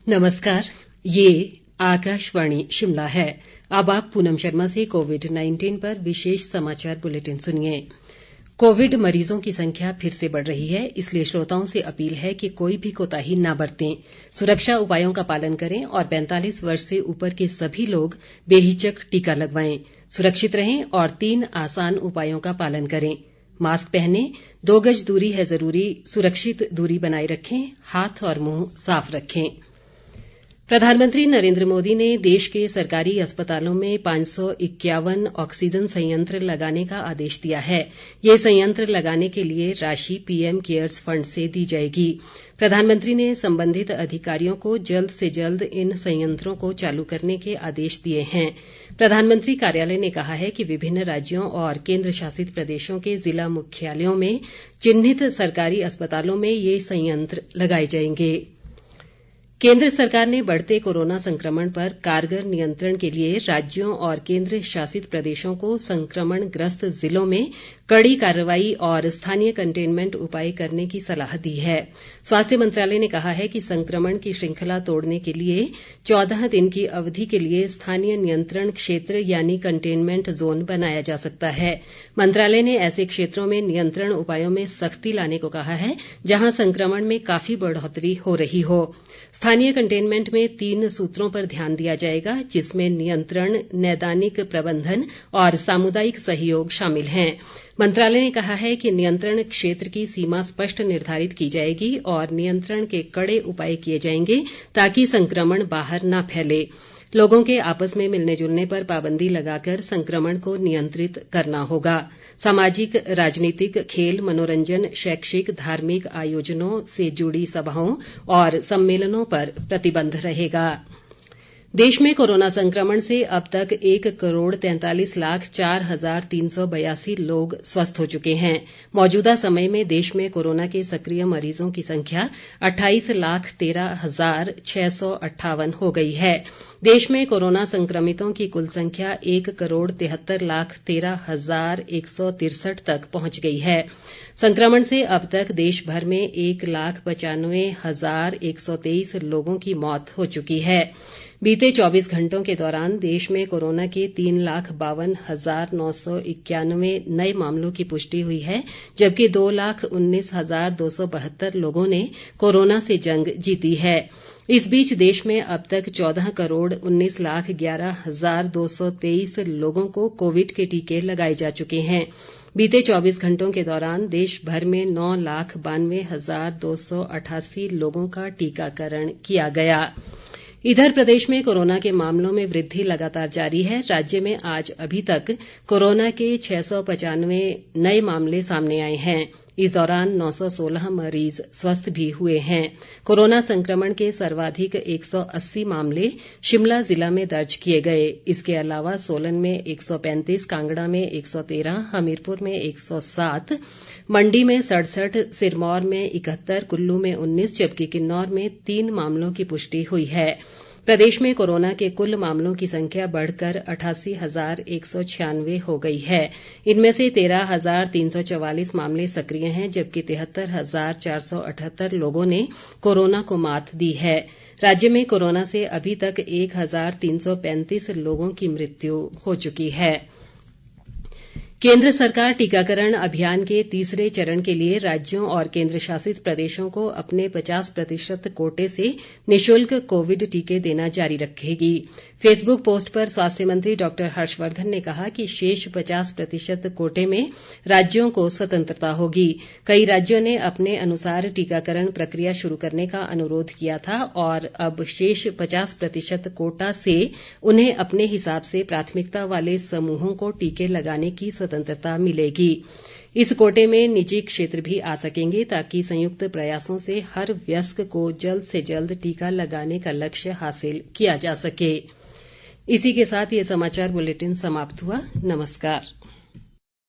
नमस्कार, ये आकाशवाणी शिमला है। अब आप पूनम शर्मा से कोविड-19 पर विशेष समाचार बुलेटिन सुनिए। कोविड मरीजों की संख्या फिर से बढ़ रही है, इसलिए श्रोताओं से अपील है कि कोई भी कोताही न बरतें, सुरक्षा उपायों का पालन करें और 45 वर्ष से ऊपर के सभी लोग बेहिचक टीका लगवाएं। सुरक्षित रहें और 3 आसान उपायों का पालन करें। मास्क पहनें, 2 गज दूरी है जरूरी, सुरक्षित दूरी बनाए रखें, हाथ और मुंह साफ रखें। प्रधानमंत्री नरेंद्र मोदी ने देश के सरकारी अस्पतालों में 551 ऑक्सीजन संयंत्र लगाने का आदेश दिया है। ये संयंत्र लगाने के लिए राशि पीएम केयर्स फंड से दी जाएगी। प्रधानमंत्री ने संबंधित अधिकारियों को जल्द से जल्द इन संयंत्रों को चालू करने के आदेश दिए हैं। प्रधानमंत्री कार्यालय ने कहा है कि विभिन्न राज्यों और केंद्र शासित प्रदेशों के जिला मुख्यालयों में चिन्हित सरकारी अस्पतालों में ये संयंत्र लगाए जाएंगे। केंद्र सरकार ने बढ़ते कोरोना संक्रमण पर कारगर नियंत्रण के लिए राज्यों और केंद्र शासित प्रदेशों को संक्रमण ग्रस्त जिलों में कड़ी कार्रवाई और स्थानीय कंटेनमेंट उपाय करने की सलाह दी है। स्वास्थ्य मंत्रालय ने कहा है कि संक्रमण की श्रृंखला तोड़ने के लिए 14 दिन की अवधि के लिए स्थानीय नियंत्रण क्षेत्र यानी कंटेनमेंट जोन बनाया जा सकता है। मंत्रालय ने ऐसे क्षेत्रों में नियंत्रण उपायों में सख्ती लाने को कहा है जहां संक्रमण में काफी बढ़ोतरी हो रही हो। स्थानीय कंटेनमेंट में 3 सूत्रों पर ध्यान दिया जाएगा, जिसमें नियंत्रण, नैदानिक प्रबंधन और सामुदायिक सहयोग शामिल हैं। मंत्रालय ने कहा है कि नियंत्रण क्षेत्र की सीमा स्पष्ट निर्धारित की जाएगी और नियंत्रण के कड़े उपाय किए जाएंगे ताकि संक्रमण बाहर न फैले। लोगों के आपस में मिलने जुलने पर पाबंदी लगाकर संक्रमण को नियंत्रित करना होगा। सामाजिक, राजनीतिक, खेल, मनोरंजन, शैक्षिक, धार्मिक आयोजनों से जुड़ी सभाओं और सम्मेलनों पर प्रतिबंध रहेगा। देश में कोरोना संक्रमण से अब तक 1,43,04,382 लोग स्वस्थ हो चुके हैं। मौजूदा समय में देश में कोरोना के सक्रिय मरीजों की संख्या 28,13,658 हो गई है। देश में कोरोना संक्रमितों की कुल संख्या 1,73,13,163 तक पहुंच गई है। संक्रमण से अब तक देश भर में 1,95,123 लोगों की मौत हो चुकी है। बीते 24 घंटों के दौरान देश में कोरोना के 3,52,991 नए मामलों की पुष्टि हुई है, जबकि 2,19,272 लोगों ने कोरोना से जंग जीती है। इस बीच देश में अब तक 14,19,11,223 लोगों को कोविड के टीके लगाए जा चुके हैं। बीते 24 घंटों के दौरान देश भर में 9,92,288 लोगों का टीकाकरण किया गया। इधर प्रदेश में कोरोना के मामलों में वृद्धि लगातार जारी है। राज्य में आज अभी तक कोरोना के 695 नए मामले सामने आए हैं। इस दौरान 916 मरीज स्वस्थ भी हुए हैं। कोरोना संक्रमण के सर्वाधिक 180 मामले शिमला जिला में दर्ज किए गए। इसके अलावा सोलन में 135, कांगड़ा में 113, हमीरपुर में 107, मंडी में 67, सिरमौर में 71, कुल्लू में 19 जबकि किन्नौर में 3 मामलों की पुष्टि हुई है। प्रदेश में कोरोना के कुल मामलों की संख्या बढ़कर 88,196 हो गई है। इनमें से 13,344 मामले सक्रिय हैं, जबकि 73,478 लोगों ने कोरोना को मात दी है। राज्य में कोरोना से अभी तक 1,335 लोगों की मृत्यु हो चुकी है। केंद्र सरकार टीकाकरण अभियान के तीसरे चरण के लिए राज्यों और केंद्र शासित प्रदेशों को अपने 50% कोटे से निःशुल्क कोविड टीके देना जारी रखेगी। फेसबुक पोस्ट पर स्वास्थ्य मंत्री डॉक्टर हर्षवर्धन ने कहा कि शेष 50% कोटे में राज्यों को स्वतंत्रता होगी। कई राज्यों ने अपने अनुसार टीकाकरण प्रक्रिया शुरू करने का अनुरोध किया था और अब शेष 50% कोटा से उन्हें अपने हिसाब से प्राथमिकता वाले समूहों को टीके लगाने की स्वतंत्रता मिलेगी। इस कोटे में निजी क्षेत्र भी आ सकेंगे ताकि संयुक्त प्रयासों से हर वयस्क को जल्द से जल्द टीका लगाने का लक्ष्य हासिल किया जा सके। इसी के साथ ये समाचार बुलेटिन समाप्त हुआ। नमस्कार।